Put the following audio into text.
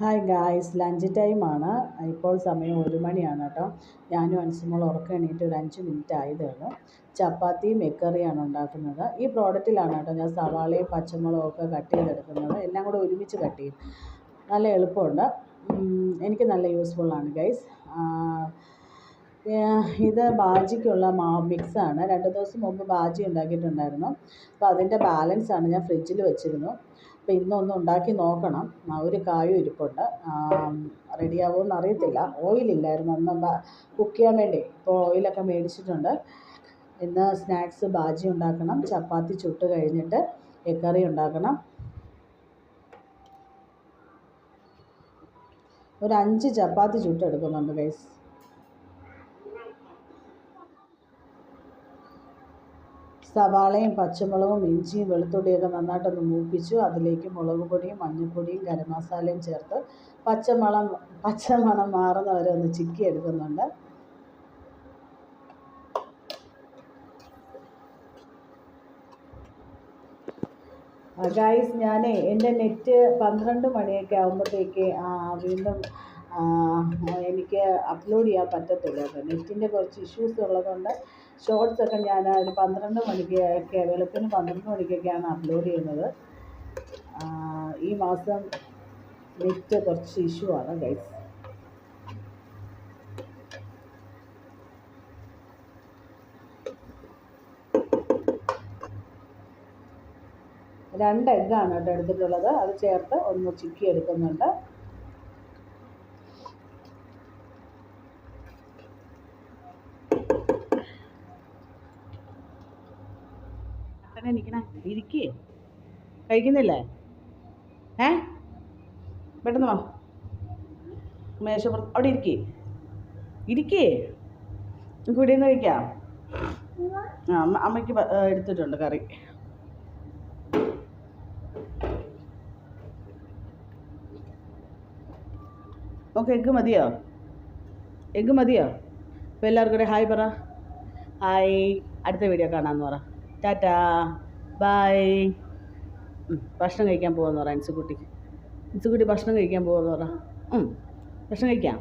Hi guys, lunch ടൈമാണ്. ഇപ്പോൾ സമയം 1 മണിയാണ് കേട്ടോ. ഞാനും അൻസുമോൾ ഉറക്കം എണീറ്റ് ഒരു 5 മിനിറ്റ് ആയതേ ഉള്ളൂ. ചപ്പാത്തിയും എഗ് കറിയാണ് ഉണ്ടാക്കുന്നത്. ഈ പ്രോഡക്റ്റിലാണ് കേട്ടോ ഞാൻ സവാളയും പച്ചമുളകും ഒക്കെ കട്ട് ചെയ്തെടുക്കുന്നത്. എല്ലാം കൂടെ ഒരുമിച്ച് കട്ട് ചെയ്യും. നല്ല എളുപ്പമുണ്ട്. എനിക്ക് നല്ല യൂസ്ഫുള്ളാണ് ഗൈസ്. ഇത് ബാജിക്കുള്ള മിക്സാണ്. 2 ദിവസം മുമ്പ് ബാജി ഉണ്ടാക്കിയിട്ടുണ്ടായിരുന്നു. അപ്പോൾ അതിൻ്റെ ബാലൻസാണ് ഞാൻ ഫ്രിഡ്ജിൽ വെച്ചിരുന്നു. അപ്പോൾ ഇന്നൊന്ന് ഉണ്ടാക്കി നോക്കണം. ഒരു കായും ഇരിപ്പുണ്ട്. റെഡിയാവുമെന്ന് അറിയത്തില്ല. ഓയിലില്ലായിരുന്നു അന്ന് കുക്ക് ചെയ്യാൻ വേണ്ടി. ഇപ്പോൾ ഓയിലൊക്കെ മേടിച്ചിട്ടുണ്ട്. ഇന്ന് സ്നാക്സ് ബാജി ഉണ്ടാക്കണം. ചപ്പാത്തി ചുട്ട് കഴിഞ്ഞിട്ട് എഗ് കറി ഉണ്ടാക്കണം. ഒരു 5 ചപ്പാത്തി ചുട്ടെടുക്കുന്നുണ്ട് ഗൈസ്. സവാളയും പച്ചമുളകും ഇഞ്ചിയും വെളുത്തുള്ളിയൊക്കെ നന്നായിട്ടൊന്ന് മൂപ്പിച്ചു. അതിലേക്ക് മുളക് പൊടിയും മഞ്ഞൾപ്പൊടിയും ഗരം മസാലയും ചേർത്ത് പച്ചമണം മാറുന്ന വരെ ഒന്ന് ചിക്കി എടുക്കുന്നുണ്ട്. ഗൈസ്, എൻ്റെ നെറ്റ് 12 മണിയൊക്കെ ആകുമ്പോഴത്തേക്ക് വീണ്ടും എനിക്ക് അപ്ലോഡ് ചെയ്യാൻ പറ്റത്തില്ല കേട്ടോ. നെറ്റിൻ്റെ കുറച്ച് ഇഷ്യൂസ് ഉള്ളതുകൊണ്ട് ഷോർട്സൊക്കെ ഞാൻ ഒരു 12 മണിക്കൊക്കെ വെളുപ്പിന് 12 മണിക്കൊക്കെയാണ് അപ്ലോഡ് ചെയ്യുന്നത്. ഈ മാസം നെറ്റ് കുറച്ച് ഇഷ്യൂ ആണ് ഗൈസ്. രണ്ട് എഗ്ഗാണ് കേട്ടോ എടുത്തിട്ടുള്ളത്. അത് ചേർത്ത് ഒന്ന് ചിക്കി എടുക്കുന്നുണ്ട്. ഇരിക്കേ കഴിക്കുന്നില്ലേ? പെട്ടെന്ന് വാ. മേശപ്പുറത്ത് അവിടെ ഇരിക്കേ ഇവിടെ നിന്ന് കഴിക്കാം. അമ്മയ്ക്ക് എടുത്തിട്ടുണ്ട് കറി. ഓക്കെ, എഗ്ഗ് മതിയോ? അപ്പോൾ എല്ലാവർക്കും ഒരു ഹായ് പറ. ഹായ്, അടുത്ത വീഡിയോ കാണാമെന്ന് പറ. ടാറ്റാ, ബൈ. ഭക്ഷണം കഴിക്കാൻ പോകുമെന്ന് പറ. ഇൻസുകുട്ടി ഭക്ഷണം കഴിക്കാൻ പോകുമെന്ന് പറ. ഭക്ഷണം കഴിക്കാം.